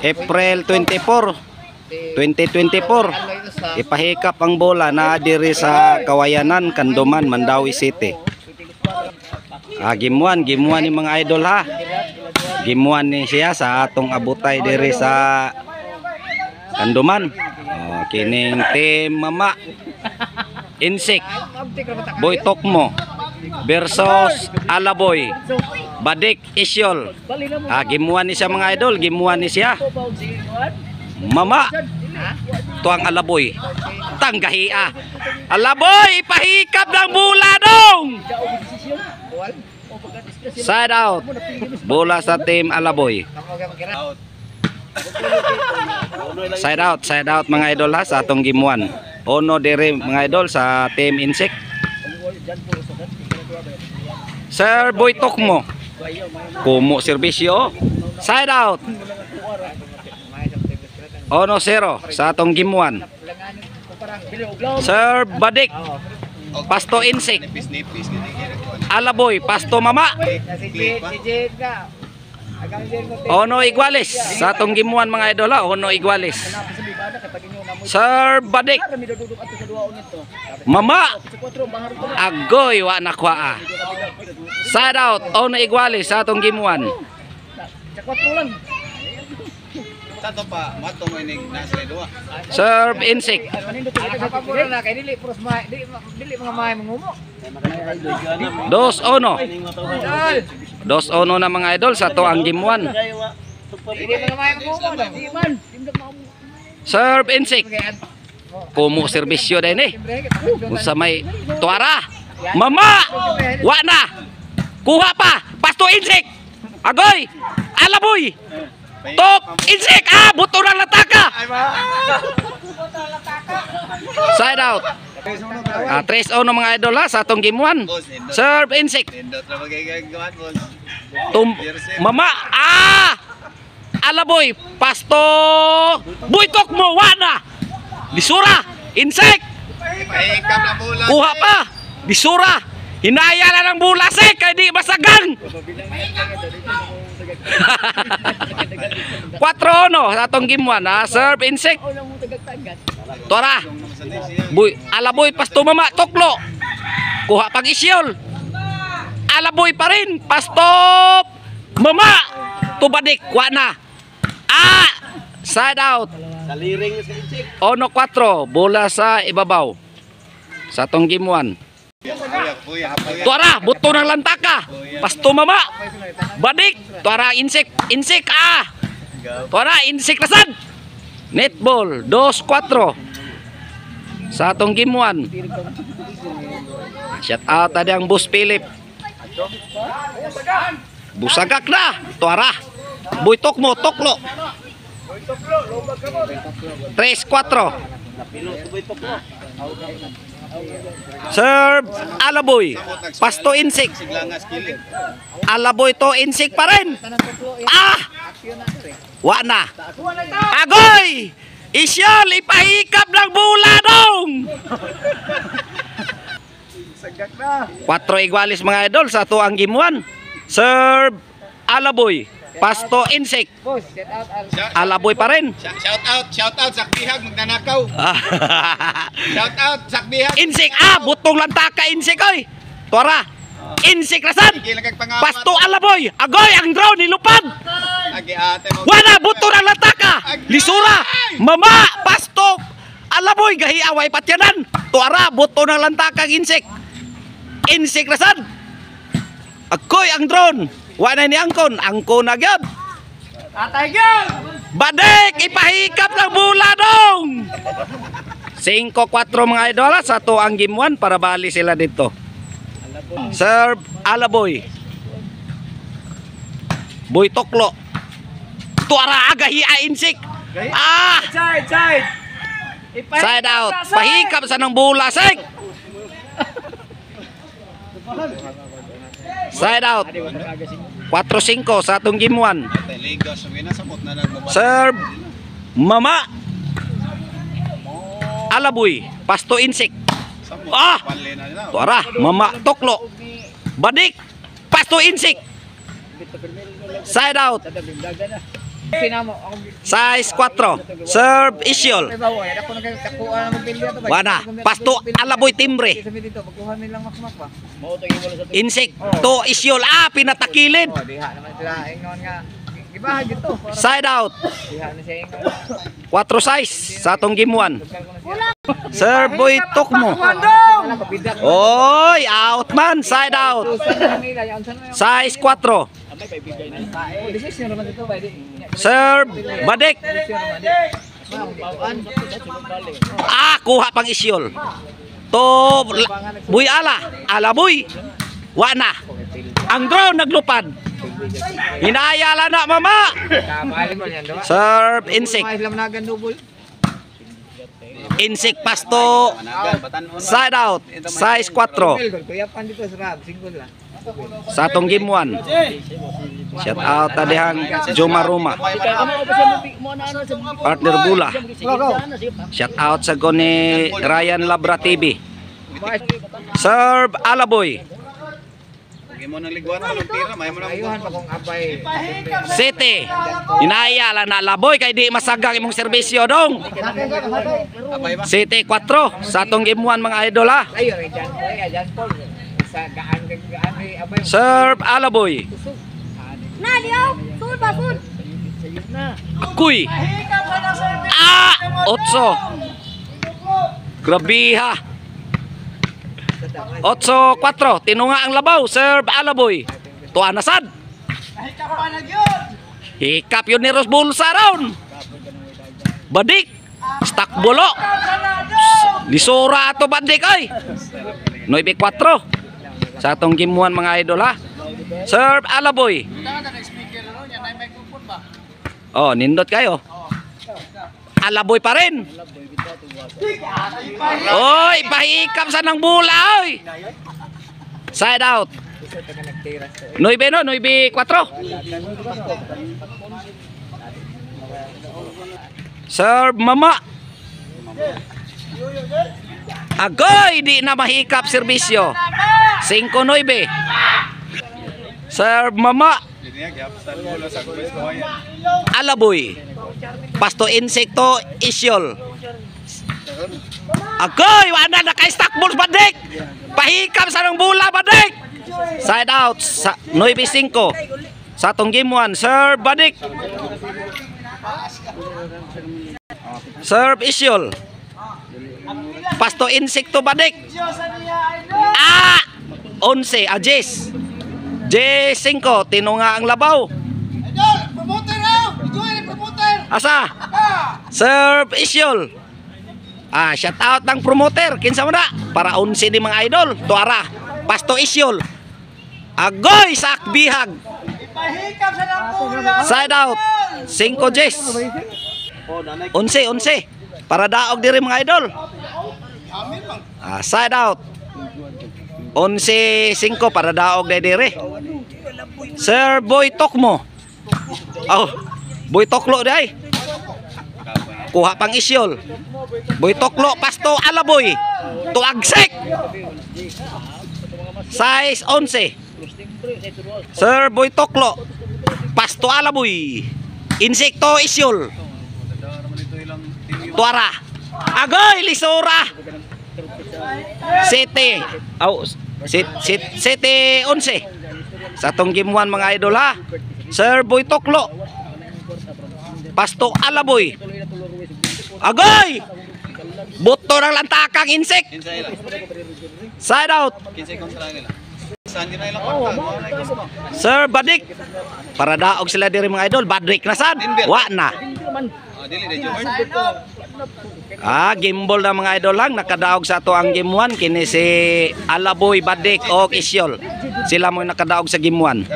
April 24, 2024. Ipahikap ang bola na diri sa Kawayanan, Kanduman, Mandawi City. Gimuan ni mga idol ha. Gimuan ni siya sa atong abutay diri sa Kanduman. Kining team Mama Insik Boy Tokmo versus Alaboy Badik Isyol. Gimuan ni siya mga idol, gimuan ni siya. Mama tuang Alaboy tanggahia. Alaboy ipahikap ng bola dong. Side out. Bola sa team Alaboy. Side out mga idol ha sa atong gimuan. Ono dire mga idol sa team Insik. Sir Boy Tokmo. Kumo serbisyo. Side out. Ono 0 sa atong gimuan. Sir Badik Pasto Insik. Alaboy Pasto Mama. Ono Iguales sa atong gimuan mga idol ha. Ono Iguales. Sir Badik Mama agoy wa nakuha. Side out. Ono Iguales sa atong gimuan. Serve Insik. Dos ono na mga idol sa to ang gimuan. Serve Insik. Kumo serbisyo din eh. Sa may tuara. Mama wa na. Kuha pa. Pasto Insik. Agoy. Alaboy. Top Insik. Buto ng lataka. Side out. 3-0 mga idol ha sa atong gimuan. Serve Insik. Mama Alaboy Pasto Boy Tokmo wana. Disura Insik. Kuha pa. Disura. Hinaya na ng bulasik kay di masagan. 4-1 sa atong gimuan ha. Serve Insik. Tora. Alaboy Pasto Mama Toklo. Kuha pag Isyol. Alaboy pa rin. Pasto Mama Tubadik wana. Side out. Ono 4 bola sa ibabaw sa atong gimuan. Tuara buto ng lantaka. Pasto Mama Badik. Tuara Insik. Tuara Insik lasan. Netball 2-4 sa atong gimuan. Shout out tadi ang Bus Philip. Busagak na. Tuara Boy Tokmo Toklo. 3-4. Serve Alaboy Pasto Insik. Alaboy to Insik pa rin. Wana. Agoy Isyol ipahikap ng bola dong. 4 igualis mga idol sa to ang gimuan. Serve Alaboy Pasto Insik. Alaboy pa rin. Shout out Sakbihag magnanakaw. Shout out Sakbihag. Insik butong lantaka Insik oy. Tora Insik lasan. Pasto Alaboy. Agoy ang draw nilupad. Wala buto ng lantaka. Lisura. Mama Pasto Alaboy gahiaway patyanan. Tuara buto ng lantaka Insik. Insik lasan. Agoy ang drone. Wala ni angkon na gyud. Atay gyud. Badik ipahikap ng bola dong. 5-4 mga idol sa to ang gimuan para bali sila dito. Serve Alaboy. Boy Toklo. Tuara agahi Insik. Side out. Pahikap sa ng bola sek. Side out. 4-5 sa atong gimuan. Serve Mama Alaboy Pasto Insik. Tuara Mama Toklo. Badik Pasto Insik. Side out. Sinamo. Size 4. Serve Isyol. Wana. Pasto Alaboy timbre. Pagkuhan nilang makmak pa. Insik to Isyol. Pinatakilid. Diha naman sila ingon nga. Gibahag dito. Side out. Diha na siya ingon. 4 size sa atong gimuan. Serve Boy Tokmo. Oy, out man. Side out. Size 4. Serve Badik. Kuha pang Isyol. To Buy Alaboy. Wana. Ang drone naglupad. Hinayala na mama. Serve Insik. Insik pasto. Side out. Size 4. Sa atong game 1. Shout out tadihang Jomaruma. Partner Bula. Shout out sa goni Ryan Labra TV. Serve Alaboy. Mo nang liguan ng tira, may mo nang ayuhan pa kung abay. City. Inayala na Alaboy kay di masagang imong serbisyo dong. City 4 sa atong game 1 mga idol ha. Serve Alaboy. Kuy. 8. Grabiha. 8-4. Tinunga ang labaw. Serve Alaboy. Tuwa na sad. Hikap yun ni Ros Bulsa round. Badik. Stak bulo. Lisura ato Badik ay. 9-4. Sa atong gimuan mga idol ha. Serve Alaboy. Oh, nindot kayo. Alaboy pa rin. Oy, pahikap sa nang bula oy. Side out. 9 no, 9-4. Serve mama. Agoy, di na mahikap serbisyo. 5-9. Serve mama. Alaboy. Pasto Insekto Isyol. Agoy, wala na kay stock balls Badik. Pahikam sa nang bula Badik. Side out sa 9-5. Sa atong game 1, serve Badik. Serve Isyol. Pasto Insekto Badik. 11 Ajis. J5 tinunga ang labaw. Asa? Serve Isyol. Shout out ng promoter. Kinsa man na? Para 11 di mga idol. Tuara. Pasto Isyol. Agoy sak bihag. Side out. 5 Jess. 11. Para daog diri mga idol. Side out. 11-5 para daog diri. Sir Boy Tokmo. Boy Toklo day. Kuha pang Isyol. Boy Toklo pasto Alaboy. Tuagsek. Size 11. Sir Boy Toklo. Pasto Alaboy. Insekto Isyol. Tuara. Agoy lisura. Sete. Sete 11. Sa atong game 1 mga idol ha. Sir Boy Toklo. Pasto Alaboy. Agoy! Buto ng lantakang insek. Side out. Sir Badik. Para daog sila diri mga idol. Badik na sad. Wa na. Gimbal na mga idol lang. Nakadaog sa ato ang game 1. Kini si Alaboy, Badik o Isyol. Sila mo nakadaog sa game 1.